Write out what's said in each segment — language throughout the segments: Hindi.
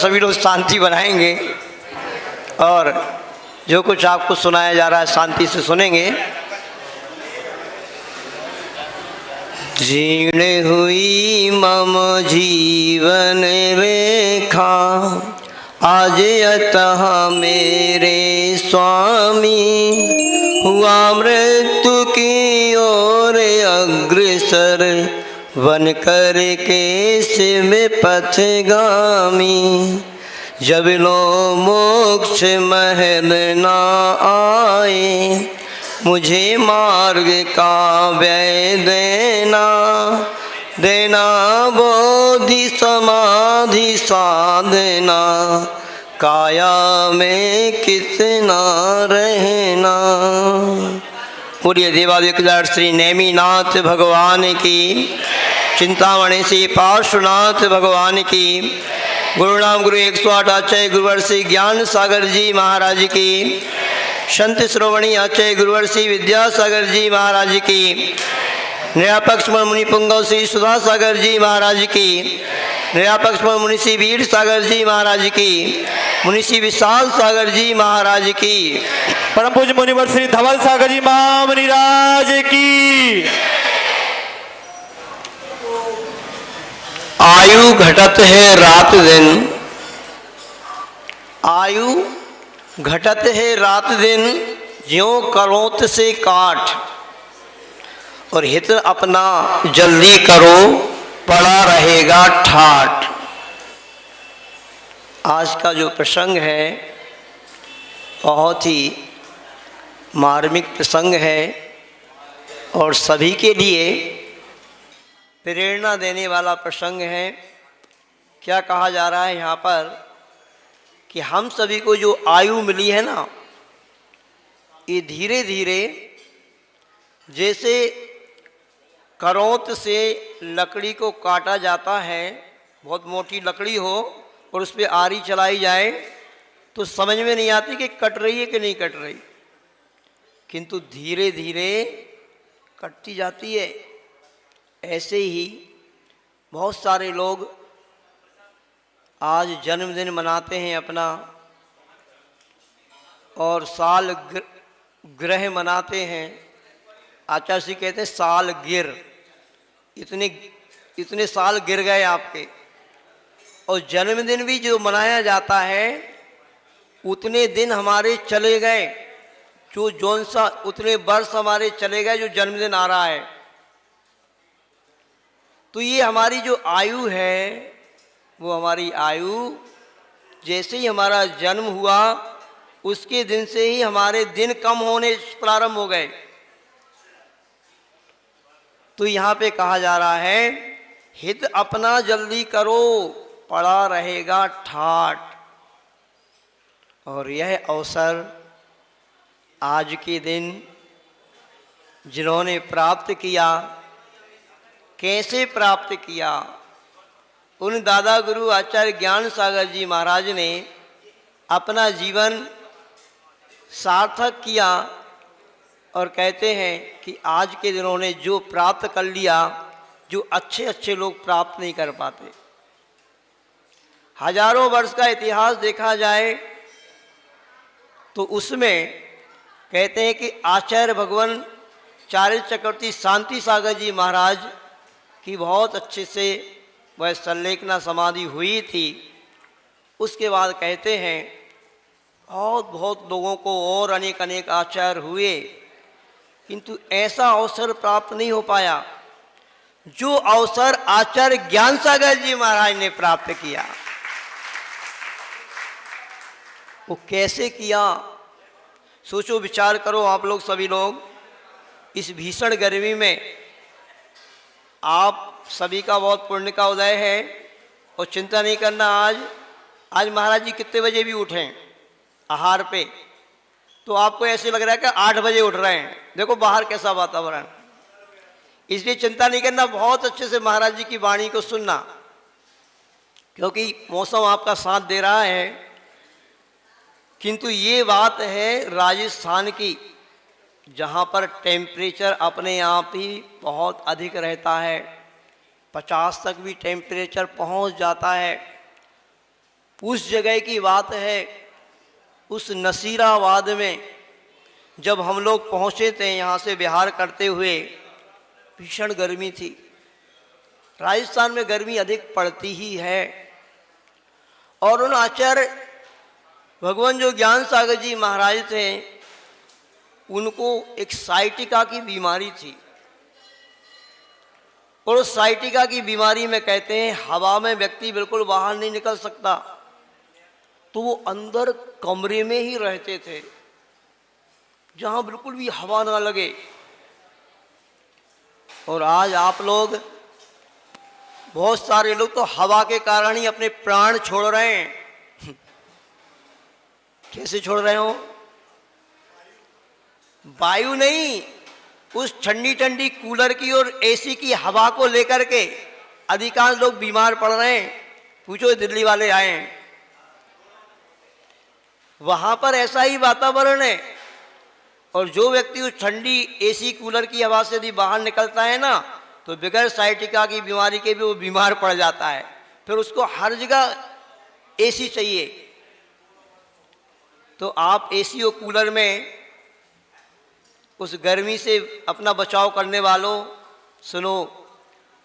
सभी लोग शांति बनाएंगे और जो कुछ आपको सुनाया जा रहा है शांति से सुनेंगे। जीर्ण हुई मम जीवन रेखा आज अतः मेरे स्वामी, हुआ मृत्यु की ओर अग्रसर वन कर के शिव पथगामी। जब लो मोक्ष महल ना आए, मुझे मार्ग का व्यय देना, देना बोधि समाधि साधना, काया में कितना रहना। पूरी देवादिक श्री नेमिनाथ भगवान की, चिंतामणि श्री पार्श्वनाथ भगवान की, गुरु नाम गुरु 108 आचार्य गुरुवर श्री ज्ञान सागर जी महाराज की, संत श्रोवणी आचार्य गुरुवर श्री विद्यासागर जी महाराज की, नयापक्ष मुनि पुंगव श्री सुधा सागर जी महाराज की, नयापक्ष मुनि श्री वीर सागर जी महाराज की, मुनि श्री विशाल सागर जी महाराज की, परम पूज्य मुनिवर श्री धवल सागर जी महामुनिराज की। आयु घटत है रात दिन, आयु घटत है रात दिन, ज्यों करोत से काठ, और हित अपना जल्दी करो पड़ा रहेगा ठाठ। आज का जो प्रसंग है बहुत ही मार्मिक प्रसंग है और सभी के लिए प्रेरणा देने वाला प्रसंग है। क्या कहा जा रहा है यहाँ पर कि हम सभी को जो आयु मिली है ना, ये धीरे धीरे जैसे करौंत से लकड़ी को काटा जाता है, बहुत मोटी लकड़ी हो और उस पर आरी चलाई जाए तो समझ में नहीं आती कि कट रही है कि नहीं कट रही, किंतु धीरे धीरे कटती जाती है। ऐसे ही बहुत सारे लोग आज जन्मदिन मनाते हैं अपना, और साल ग्रह मनाते हैं। आचार्य जी कहते हैं साल गिर, इतने साल गिर गए आपके। और जन्मदिन भी जो मनाया जाता है उतने दिन हमारे चले गए, जो जौन सा उतने वर्ष हमारे चले गए जो जन्मदिन आ रहा है। तो ये हमारी जो आयु है वो हमारी आयु जैसे ही हमारा जन्म हुआ उसके दिन से ही हमारे दिन कम होने प्रारंभ हो गए। तो यहाँ पे कहा जा रहा है हित अपना जल्दी करो पड़ा रहेगा ठाठ। और यह अवसर आज के दिन जिन्होंने प्राप्त किया, कैसे प्राप्त किया, उन दादा गुरु आचार्य ज्ञान सागर जी महाराज ने अपना जीवन सार्थक किया। और कहते हैं कि आज के दिनों ने जो प्राप्त कर लिया, जो अच्छे अच्छे लोग प्राप्त नहीं कर पाते। हजारों वर्ष का इतिहास देखा जाए तो उसमें कहते हैं कि आचार्य भगवान चार्य चक्रवर्ती शांति सागर जी महाराज की बहुत अच्छे से वह संलेखना समाधि हुई थी। उसके बाद कहते हैं बहुत लोगों को और अनेक अनेक आचार्य हुए, किंतु ऐसा अवसर प्राप्त नहीं हो पाया जो अवसर आचार्य ज्ञान सागर जी महाराज ने प्राप्त किया। वो कैसे किया, सोचो विचार करो आप लोग सभी लोग। इस भीषण गर्मी में आप सभी का बहुत पुण्य का उदय है और चिंता नहीं करना। आज महाराज जी कितने बजे भी उठें आहार पे तो आपको ऐसे लग रहा है कि 8 बजे उठ रहे हैं। देखो बाहर कैसा वातावरण, इसलिए चिंता नहीं करना, बहुत अच्छे से महाराज जी की वाणी को सुनना, क्योंकि मौसम आपका साथ दे रहा है। किंतु ये बात है राजस्थान की, जहाँ पर टेम्परेचर अपने आप ही बहुत अधिक रहता है, 50 तक भी टेम्परेचर पहुँच जाता है। उस जगह की बात है, उस नसीराबाद में जब हम लोग पहुँचे थे यहाँ से बिहार करते हुए, भीषण गर्मी थी। राजस्थान में गर्मी अधिक पड़ती ही है। और उन आचार्य भगवान जो ज्ञान सागर जी महाराज थे, उनको एक साइटिका की बीमारी थी। और उस साइटिका की बीमारी में कहते हैं हवा में व्यक्ति बिल्कुल बाहर नहीं निकल सकता, तो वो अंदर कमरे में ही रहते थे जहाँ बिल्कुल भी हवा ना लगे। और आज आप लोग, बहुत सारे लोग तो हवा के कारण ही अपने प्राण छोड़ रहे हैं। कैसे छोड़ रहे हो? वायु नहीं, उस ठंडी ठंडी कूलर की और एसी की हवा को लेकर के अधिकांश लोग बीमार पड़ रहे हैं। पूछो, दिल्ली वाले आए हैं, वहां पर ऐसा ही वातावरण है। और जो व्यक्ति उस ठंडी एसी कूलर की हवा से यदि बाहर निकलता है ना, तो बगैर साइटिका की बीमारी के भी वो बीमार पड़ जाता है। फिर उसको हर जगह एसी चाहिए। तो आप एसी और कूलर में उस गर्मी से अपना बचाव करने वालों, सुनो,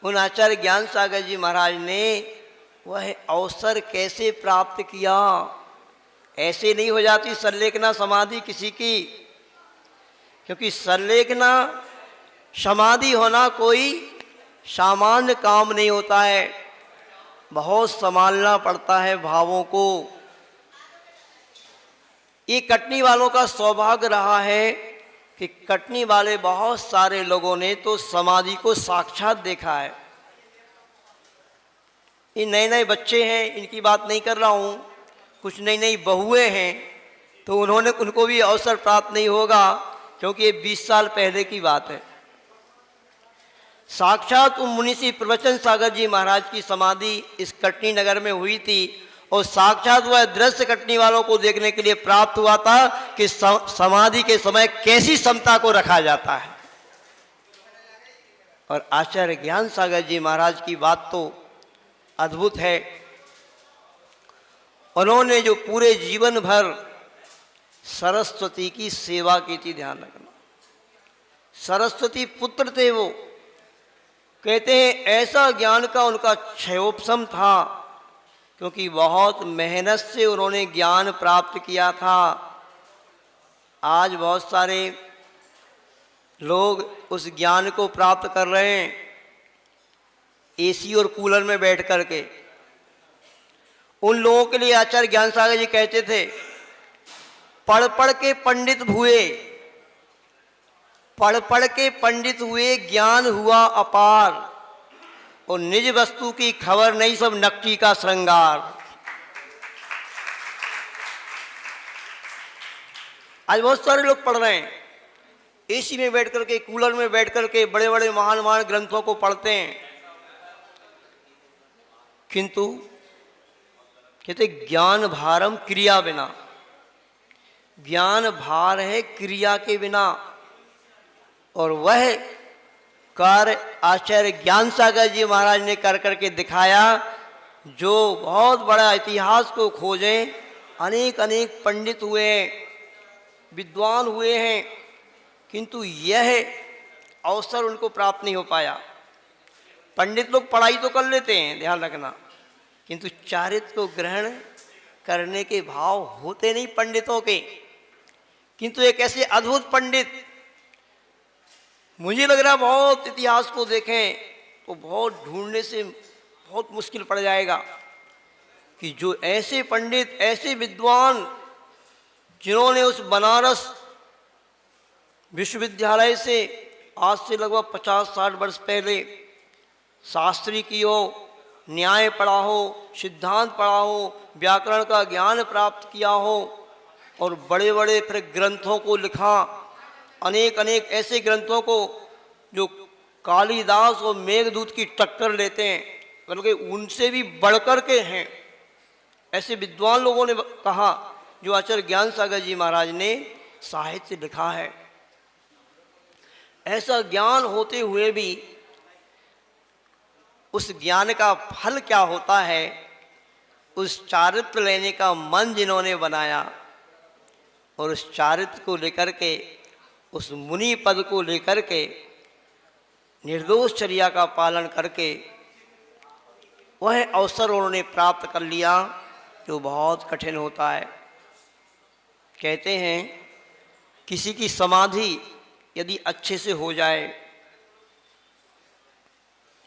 उन आचार्य ज्ञान सागर जी महाराज ने वह अवसर कैसे प्राप्त किया। ऐसे नहीं हो जाती संलेखना समाधि किसी की, क्योंकि संलेखना समाधि होना कोई सामान्य काम नहीं होता है। बहुत संभालना पड़ता है भावों को। ये कटनी वालों का सौभाग्य रहा है कि कटनी वाले बहुत सारे लोगों ने तो समाधि को साक्षात देखा है। ये नए नए बच्चे हैं, इनकी बात नहीं कर रहा हूँ, कुछ नई नई बहुएं हैं, तो उनको भी अवसर प्राप्त नहीं होगा, क्योंकि ये 20 साल पहले की बात है। साक्षात मुनिषी प्रवचन सागर जी महाराज की समाधि इस कटनी नगर में हुई थी। और साक्षात वह दृश्य कटनी वालों को देखने के लिए प्राप्त हुआ था कि समाधि के समय कैसी समता को रखा जाता है। और आचार्य ज्ञान सागर जी महाराज की बात तो अद्भुत है। उन्होंने जो पूरे जीवन भर सरस्वती की सेवा की थी, ध्यान रखना, सरस्वती पुत्र थे वो। कहते हैं ऐसा ज्ञान का उनका क्षयोपशम था, क्योंकि बहुत मेहनत से उन्होंने ज्ञान प्राप्त किया था। आज बहुत सारे लोग उस ज्ञान को प्राप्त कर रहे हैं एसी और कूलर में बैठ कर के। उन लोगों के लिए आचार्य ज्ञान सागर जी कहते थे, पढ़ पढ़ के पंडित हुए, पढ़ पढ़ के पंडित हुए, ज्ञान हुआ अपार, और निज वस्तु की खबर नहीं, सब नकटी का श्रृंगार। आज बहुत सारे लोग पढ़ रहे हैं, एसी में बैठ करके, कूलर में बैठ करके बड़े बड़े महान महान ग्रंथों को पढ़ते हैं, किंतु कहते ज्ञान भारम क्रिया बिना। ज्ञान भार है क्रिया के बिना। और वह कार्य आचार्य ज्ञान सागर जी महाराज ने कर करके दिखाया, जो बहुत बड़ा इतिहास को खोजे। अनेक अनेक पंडित हुए हैं, विद्वान हुए हैं, किंतु यह अवसर उनको प्राप्त नहीं हो पाया। पंडित लोग पढ़ाई तो कर लेते हैं, ध्यान रखना, किंतु चारित्र को ग्रहण करने के भाव होते नहीं पंडितों के। किंतु एक ऐसे अद्भुत पंडित, मुझे लग रहा बहुत इतिहास को देखें तो बहुत ढूंढने से बहुत मुश्किल पड़ जाएगा कि जो ऐसे पंडित, ऐसे विद्वान, जिन्होंने उस बनारस विश्वविद्यालय से आज से लगभग 50-60 वर्ष पहले शास्त्री की हो, न्याय पढ़ा हो, सिद्धांत पढ़ा हो, व्याकरण का ज्ञान प्राप्त किया हो, और बड़े बड़े फिर ग्रंथों को लिखा। अनेक अनेक ऐसे ग्रंथों को जो कालिदास और मेघदूत की टक्कर लेते हैं, बल्कि उनसे भी बढ़कर के हैं, ऐसे विद्वान लोगों ने कहा, जो आचार्य ज्ञान सागर जी महाराज ने साहित्य लिखा है। ऐसा ज्ञान होते हुए भी उस ज्ञान का फल क्या होता है उस चारित्र लेने का मन जिन्होंने बनाया और उस चारित्र को लेकर के, उस मुनि पद को लेकर के निर्दोष चर्या का पालन करके वह अवसर उन्होंने प्राप्त कर लिया जो बहुत कठिन होता है। कहते हैं किसी की समाधि यदि अच्छे से हो जाए,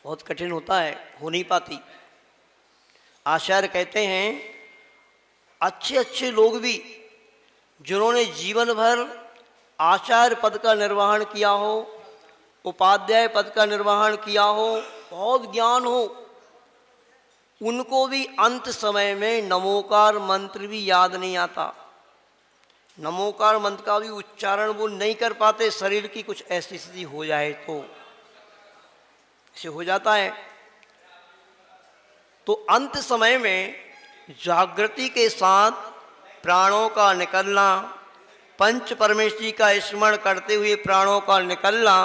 बहुत कठिन होता है, हो नहीं पाती। आचार्य कहते हैं अच्छे अच्छे लोग भी जिन्होंने जीवन भर आचार्य पद का निर्वहन किया हो, उपाध्याय पद का निर्वहन किया हो, बहुत ज्ञान हो, उनको भी अंत समय में नमोकार मंत्र भी याद नहीं आता। नमोकार मंत्र का भी उच्चारण वो नहीं कर पाते, शरीर की कुछ ऐसी स्थिति हो जाए तो ऐसे हो जाता है। तो अंत समय में जागृति के साथ प्राणों का निकलना, पंच परमेश्वरी का स्मरण करते हुए प्राणों का निकलना,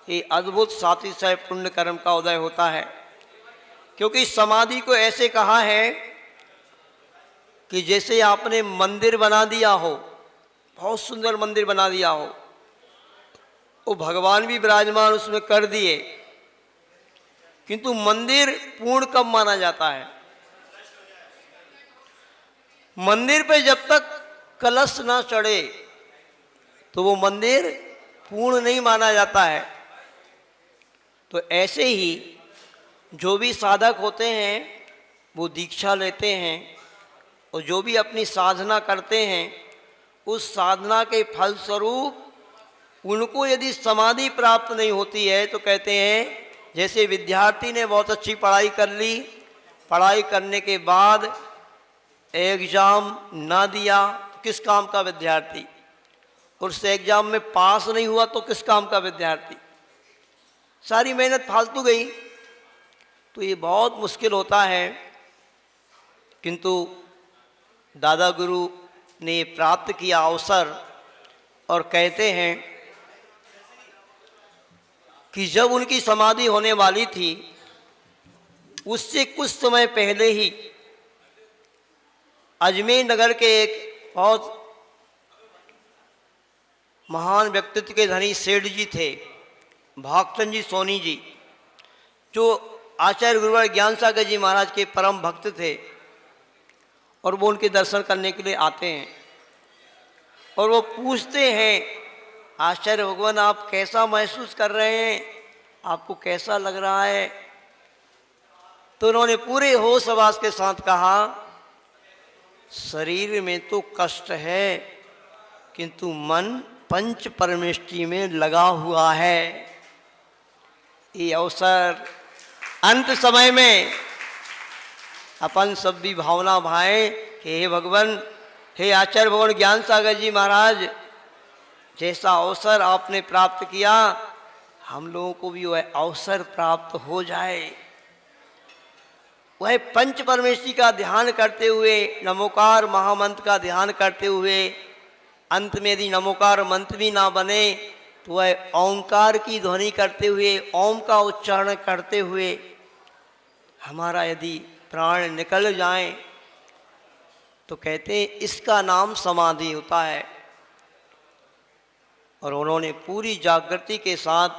ये अद्भुत सातिशय पुण्य कर्म का उदय होता है। क्योंकि समाधि को ऐसे कहा है कि जैसे आपने मंदिर बना दिया हो, बहुत सुंदर मंदिर बना दिया हो, वो भगवान भी विराजमान उसमें कर दिए, किंतु मंदिर पूर्ण कब माना जाता है? मंदिर पे जब तक कलश ना चढ़े तो वो मंदिर पूर्ण नहीं माना जाता है। तो ऐसे ही जो भी साधक होते हैं वो दीक्षा लेते हैं और जो भी अपनी साधना करते हैं उस साधना के फलस्वरूप उनको यदि समाधि प्राप्त नहीं होती है तो कहते हैं जैसे विद्यार्थी ने बहुत अच्छी पढ़ाई कर ली, पढ़ाई करने के बाद एग्ज़ाम ना दिया तो किस काम का विद्यार्थी, और उस एग्ज़ाम में पास नहीं हुआ तो किस काम का विद्यार्थी, सारी मेहनत फालतू गई। तो ये बहुत मुश्किल होता है। किंतु दादा गुरु ने प्राप्त किया अवसर और कहते हैं कि जब उनकी समाधि होने वाली थी उससे कुछ समय पहले ही अजमेर नगर के एक बहुत महान व्यक्तित्व के धनी सेठ जी थे, भागचंद जी सोनी जी, जो आचार्य गुरुवर ज्ञान सागर जी महाराज के परम भक्त थे, और वो उनके दर्शन करने के लिए आते हैं और वो पूछते हैं आचार्य भगवान आप कैसा महसूस कर रहे हैं, आपको कैसा लग रहा है? तो उन्होंने पूरे होश आवास के साथ कहा शरीर में तो कष्ट है किंतु मन पंच परमेष्टि में लगा हुआ है। ये अवसर अंत समय में अपन सब भी भावना भाएं कि हे भगवान, हे आचार्य भगवान ज्ञान सागर जी महाराज, जैसा अवसर आपने प्राप्त किया हम लोगों को भी वह अवसर प्राप्त हो जाए। वह पंच परमेश्वरी का ध्यान करते हुए, नमोकार महामंत्र का ध्यान करते हुए, अंत में यदि नमोकार मंत्र भी ना बने तो वह ओंकार की ध्वनि करते हुए, ओम का उच्चारण करते हुए हमारा यदि प्राण निकल जाएं तो कहते हैं इसका नाम समाधि होता है। और उन्होंने पूरी जागृति के साथ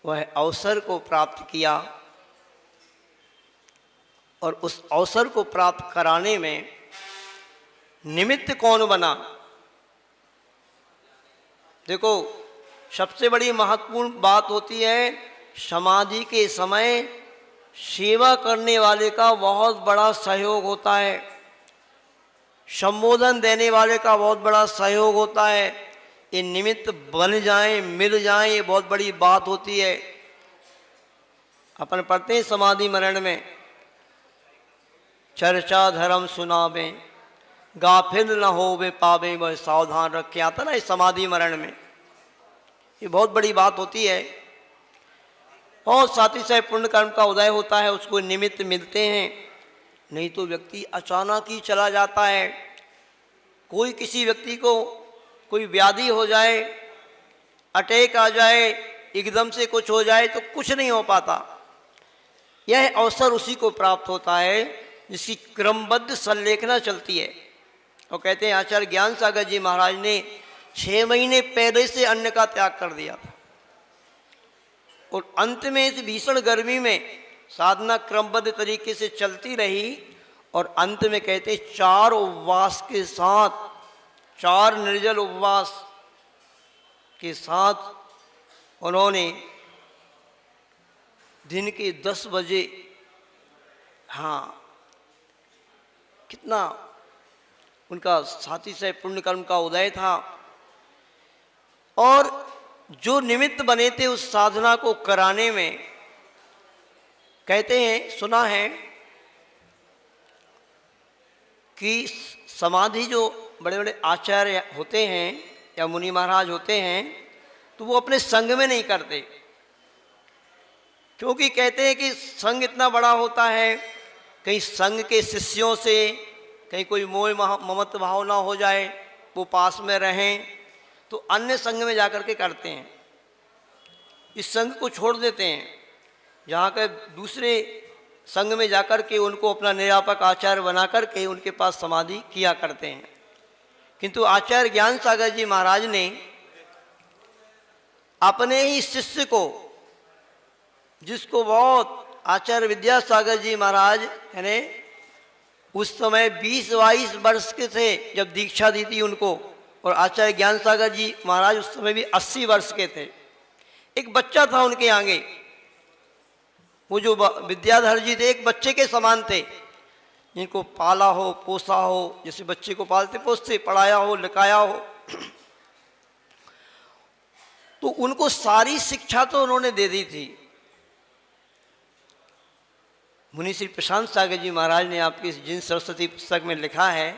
वह अवसर को प्राप्त किया और उस अवसर को प्राप्त कराने में निमित्त कौन बना? देखो, सबसे बड़ी महत्वपूर्ण बात होती है समाधि के समय सेवा करने वाले का बहुत बड़ा सहयोग होता है, संबोधन देने वाले का बहुत बड़ा सहयोग होता है। ये निमित्त बन जाएं, मिल जाएं, ये बहुत बड़ी बात होती है। अपन पढ़ते हैं समाधि मरण में चर्चा धर्म सुनावे गाफिल न होवे पावे वह सावधान रखे, आता ना इस समाधि मरण में, ये बहुत बड़ी बात होती है। और साथ ही साथ पुण्य कर्म का उदय होता है, उसको निमित्त मिलते हैं। नहीं तो व्यक्ति अचानक ही चला जाता है। कोई किसी व्यक्ति को कोई व्याधि हो जाए, अटैक आ जाए, एकदम से कुछ हो जाए तो कुछ नहीं हो पाता। यह अवसर उसी को प्राप्त होता है जिसकी क्रमबद्ध संलेखना चलती है। और कहते हैं आचार्य ज्ञान सागर जी महाराज ने 6 महीने पहले से अन्न का त्याग कर दिया था और अंत में इस भीषण गर्मी में साधना क्रमबद्ध तरीके से चलती रही और अंत में कहते 4 उपवास के साथ, 4 निर्जल उपवास के साथ उन्होंने दिन के 10 बजे, हाँ, कितना उनका साथी से पुण्य कर्म का उदय था और जो निमित्त बने थे उस साधना को कराने में, कहते हैं सुना है कि समाधि जो बड़े बड़े आचार्य होते हैं या मुनि महाराज होते हैं तो वो अपने संग में नहीं करते, क्योंकि कहते हैं कि संग इतना बड़ा होता है, कहीं संग के शिष्यों से कहीं कोई मोह ममत्व भाव ना हो जाए, वो पास में रहें, तो अन्य संग में जाकर के करते हैं। इस संग को छोड़ देते हैं, जहाँ के दूसरे संग में जाकर के उनको अपना निरापक आचार्य बना करके उनके पास समाधि किया करते हैं। किंतु आचार्य ज्ञान सागर जी महाराज ने अपने ही शिष्य को, जिसको बहुत आचार्य विद्यासागर जी महाराज यानी उस समय 20-22 वर्ष के थे जब दीक्षा दी थी उनको, और आचार्य ज्ञान सागर जी महाराज उस समय भी 80 वर्ष के थे। एक बच्चा था उनके आगे, वो जो विद्याधर जी थे एक बच्चे के समान थे, जिनको पाला हो पोसा हो, जैसे बच्चे को पालते पोसते, पढ़ाया हो लिखाया हो, तो उनको सारी शिक्षा तो उन्होंने दे दी थी। मुनि श्री प्रशांत सागर जी महाराज ने आपकी जिन सरस्वती पुस्तक में लिखा है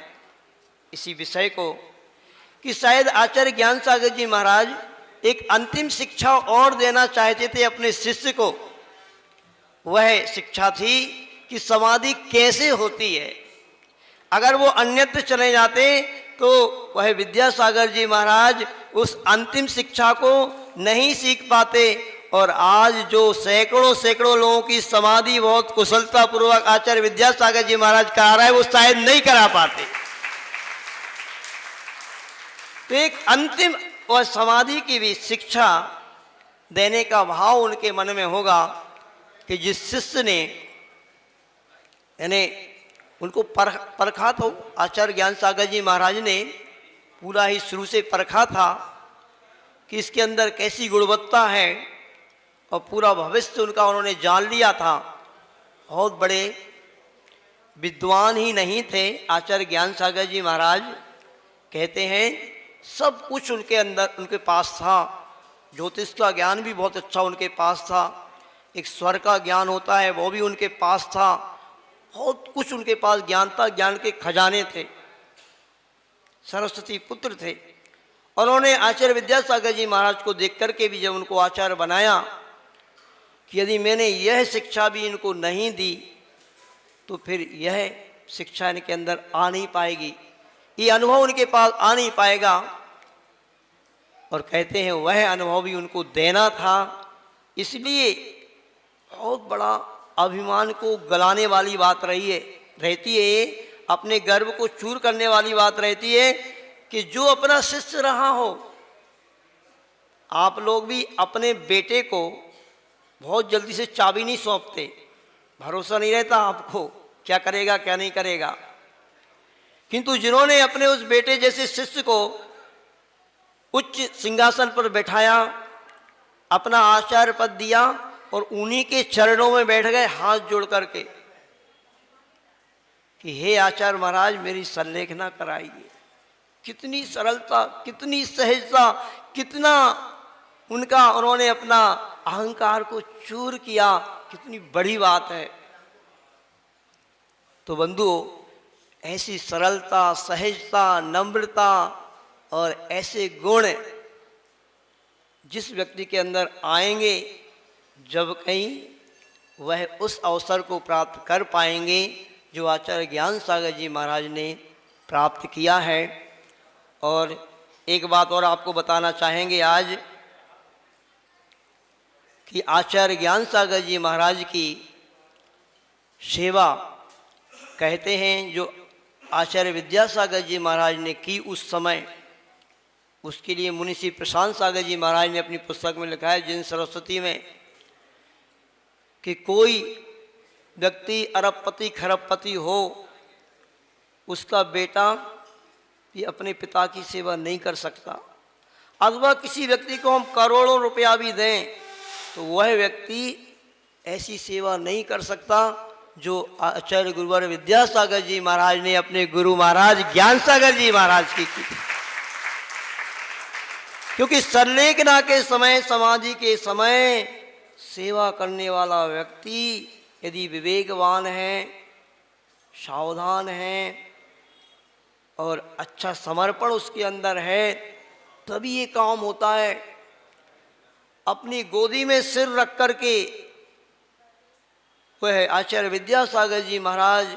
इसी विषय को कि शायद आचार्य ज्ञान सागर जी महाराज एक अंतिम शिक्षा और देना चाहते थे अपने शिष्य को। वह शिक्षा थी कि समाधि कैसे होती है। अगर वो अन्यत्र चले जाते तो वह विद्यासागर जी महाराज उस अंतिम शिक्षा को नहीं सीख पाते, और आज जो सैकड़ों लोगों की समाधि बहुत कुशलता पूर्वक आचार्य विद्यासागर जी महाराज करा रहा है, वो शायद नहीं करा पाते। तो एक अंतिम और समाधि की भी शिक्षा देने का भाव उनके मन में होगा कि जिस शिष्य ने यानी उनको परखा तो आचार्य ज्ञान सागर जी महाराज ने पूरा ही शुरू से परखा था कि इसके अंदर कैसी गुणवत्ता है, और पूरा भविष्य उनका उन्होंने जान लिया था। बहुत बड़े विद्वान ही नहीं थे आचार्य ज्ञान सागर जी महाराज, कहते हैं सब कुछ उनके अंदर उनके पास था। ज्योतिष का ज्ञान भी बहुत अच्छा उनके पास था, एक स्वर का ज्ञान होता है वो भी उनके पास था, बहुत कुछ उनके पास ज्ञान था, ज्ञान के खजाने थे, सरस्वती पुत्र थे। उन्होंने आचार्य विद्यासागर जी महाराज को देख करके भी जब उनको आचार्य बनाया कि यदि मैंने यह शिक्षा भी इनको नहीं दी तो फिर यह शिक्षा इनके अंदर आ नहीं पाएगी, ये अनुभव उनके पास आ नहीं पाएगा। और कहते हैं वह अनुभव भी उनको देना था, इसलिए बहुत बड़ा अभिमान को गलाने वाली बात रहती है, अपने गर्व को चूर करने वाली बात रहती है कि जो अपना शिष्य रहा हो, आप लोग भी अपने बेटे को बहुत जल्दी से चाबी नहीं सौंपते, भरोसा नहीं रहता आपको क्या करेगा क्या नहीं करेगा। किंतु जिन्होंने अपने उस बेटे जैसे शिष्य को उच्च सिंहासन पर बैठाया, अपना आचार्य पद दिया और उन्हीं के चरणों में बैठ गए हाथ जोड़ करके कि हे आचार्य महाराज मेरी संलेखना कराइए। कितनी सरलता, कितनी सहजता, कितना उनका उन्होंने अपना अहंकार को चूर किया, कितनी बड़ी बात है। तो बंधुओं, ऐसी सरलता, सहजता, नम्रता और ऐसे गुण जिस व्यक्ति के अंदर आएंगे, जब कहीं वह उस अवसर को प्राप्त कर पाएंगे जो आचार्य ज्ञान सागर जी महाराज ने प्राप्त किया है। और एक बात और आपको बताना चाहेंगे आज कि आचार्य ज्ञान सागर जी महाराज की सेवा कहते हैं जो आचार्य विद्यासागर जी महाराज ने की उस समय, उसके लिए मुनि श्री प्रशांत सागर जी महाराज ने अपनी पुस्तक में लिखा है जिन सरस्वती में कि कोई व्यक्ति अरबपति खरबपति हो, उसका बेटा ये अपने पिता की सेवा नहीं कर सकता। अथवा किसी व्यक्ति को हम करोड़ों रुपया भी दें तो वह व्यक्ति ऐसी सेवा नहीं कर सकता जो आचार्य गुरुवर विद्यासागर जी महाराज ने अपने गुरु महाराज ज्ञान सागर जी महाराज की थी। क्योंकि संलेखना के समय, समाधि के समय सेवा करने वाला व्यक्ति यदि विवेकवान है, सावधान है और अच्छा समर्पण उसके अंदर है, तभी ये काम होता है। अपनी गोदी में सिर रख करके वह आचार्य विद्यासागर जी महाराज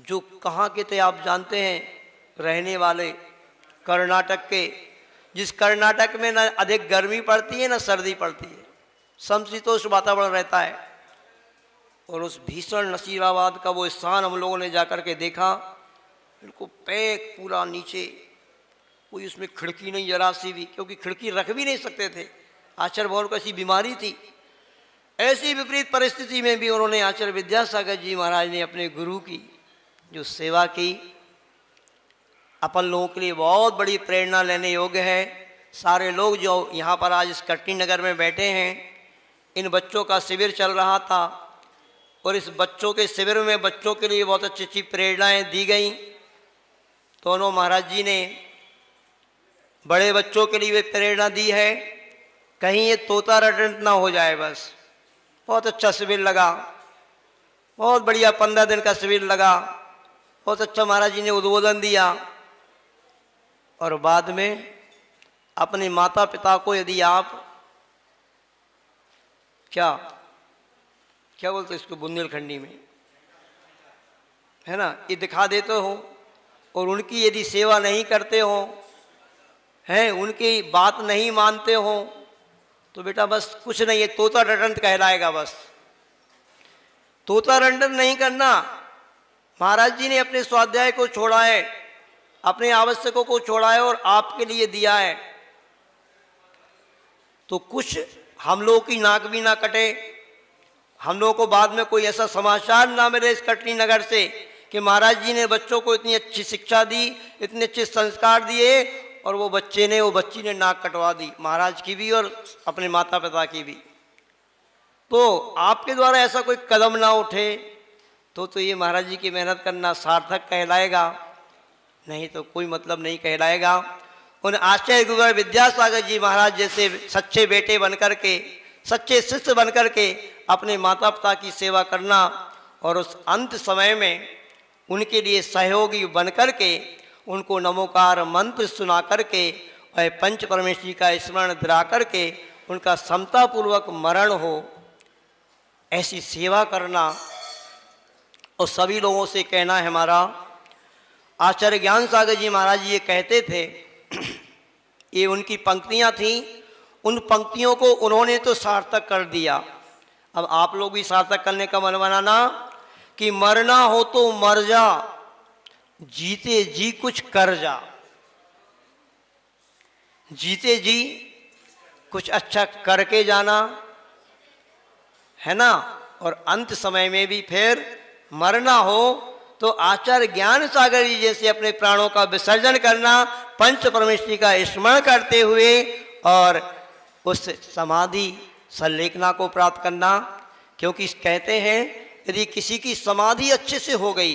जो कहाँ के थे आप जानते हैं, रहने वाले कर्नाटक के, जिस कर्नाटक में न अधिक गर्मी पड़ती है न सर्दी पड़ती है, समशीतोष्ण वातावरण रहता है। और उस भीषण नसीराबाद का वो स्थान हम लोगों ने जाकर के देखा, बिल्कुल पैक पूरा नीचे, कोई उसमें खिड़की नहीं जरा सी भी, क्योंकि खिड़की रख भी नहीं सकते थे, आचार्य भवन को ऐसी बीमारी थी। ऐसी विपरीत परिस्थिति में भी उन्होंने आचार्य विद्यासागर जी महाराज ने अपने गुरु की जो सेवा की, अपन लोगों के लिए बहुत बड़ी प्रेरणा लेने योग्य है। सारे लोग जो यहाँ पर आज इस कटनी नगर में बैठे हैं, इन बच्चों का शिविर चल रहा था और इस बच्चों के शिविर में बच्चों के लिए बहुत अच्छी अच्छी प्रेरणाएँ दी गई। दोनों महाराज जी ने बड़े बच्चों के लिए भी प्रेरणा दी है, कहीं ये तोता रटंत ना हो जाए। बस बहुत अच्छा शिविर लगा, बहुत बढ़िया 15 दिन का शिविर लगा, बहुत अच्छा महाराज जी ने उद्बोधन दिया। और बाद में अपने माता पिता को यदि आप क्या क्या बोलते इसको बुंदेलखंडी में, है ना, ये दिखा देते हो और उनकी यदि सेवा नहीं करते हो, हैं, उनकी बात नहीं मानते हो, तो बेटा बस कुछ नहीं है, तोता रटंत कहलाएगा। बस तोता रटंत नहीं करना। महाराज जी ने अपने स्वाध्याय को छोड़ा है, अपने आवश्यकों को छोड़ा है और आपके लिए दिया है, तो कुछ हम लोगों की नाक भी ना कटे, हम लोगों को बाद में कोई ऐसा समाचार ना मिले इस कटनी नगर से कि महाराज जी ने बच्चों को इतनी अच्छी शिक्षा दी, इतने अच्छे संस्कार दिए और वो बच्ची ने नाक कटवा दी, महाराज की भी और अपने माता पिता की भी। तो आपके द्वारा ऐसा कोई कदम ना उठे तो ये महाराज जी की मेहनत करना सार्थक कहलाएगा, नहीं तो कोई मतलब नहीं कहलाएगा। उन आचार्य गुरुवर विद्यासागर जी महाराज जैसे सच्चे बेटे बनकर के, सच्चे शिष्य बनकर के अपने माता पिता की सेवा करना और उस अंत समय में उनके लिए सहयोगी बनकर के उनको नमोकार मंत्र सुना करके और पंच परमेश्वरी का स्मरण दिला करके उनका समतापूर्वक मरण हो, ऐसी सेवा करना। और सभी लोगों से कहना है हमारा, आचार्य ज्ञान सागर जी महाराज ये कहते थे, ये उनकी पंक्तियाँ थीं, उन पंक्तियों को उन्होंने तो सार्थक कर दिया। अब आप लोग भी सार्थक करने का मन बनाना कि मरना हो तो मर जा, जीते जी कुछ कर जा। जीते जी कुछ अच्छा करके जाना, है ना। और अंत समय में भी फिर मरना हो तो आचार्य ज्ञान सागर जी जैसे अपने प्राणों का विसर्जन करना, पंच परमेश्वरी का स्मरण करते हुए और उस समाधि संलेखना को प्राप्त करना। क्योंकि कहते हैं यदि किसी की समाधि अच्छे से हो गई,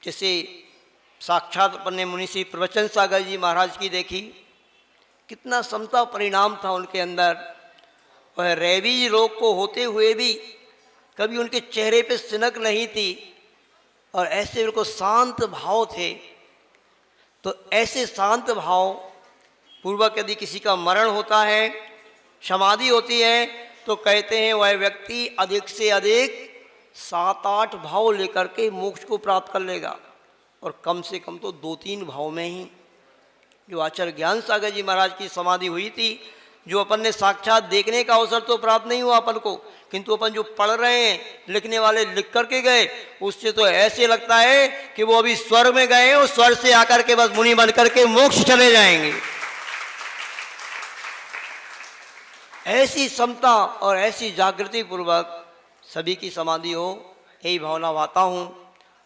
जैसे साक्षात अपने मुनि श्री प्रवचन सागर जी महाराज की देखी, कितना समता परिणाम था उनके अंदर। वह रैबीज रोग को होते हुए भी कभी उनके चेहरे पे सिनक नहीं थी और ऐसे बिल्कुल शांत भाव थे। तो ऐसे शांत भाव पूर्वक यदि किसी का मरण होता है, समाधि होती है, तो कहते हैं वह व्यक्ति अधिक से अधिक 7-8 भाव लेकर के मोक्ष को प्राप्त कर लेगा और कम से कम तो 2-3 भाव में ही। जो आचार्य ज्ञान सागर जी महाराज की समाधि हुई थी, जो अपन ने साक्षात देखने का अवसर तो प्राप्त नहीं हुआ अपन को, किंतु अपन जो पढ़ रहे हैं, लिखने वाले लिख करके गए, उससे तो ऐसे लगता है कि वो अभी स्वर्ग में गए और स्वर्ग से आकर के बस मुनि बन करके मोक्ष चले जाएंगे। ऐसी समता और ऐसी जागृति पूर्वक सभी की समाधि हो, यही भावना वाता हूँ।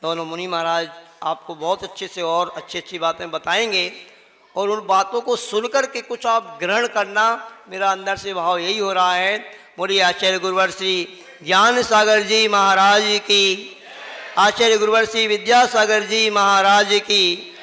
दोनों मुनि महाराज आपको बहुत अच्छे से और अच्छी बातें बताएंगे और उन बातों को सुनकर के कुछ आप ग्रहण करना, मेरा अंदर से भाव यही हो रहा है। बोलिए आचार्य गुरुवर श्री ज्ञान सागर जी महाराज की, आचार्य गुरुवर श्री विद्यासागर जी महाराज की।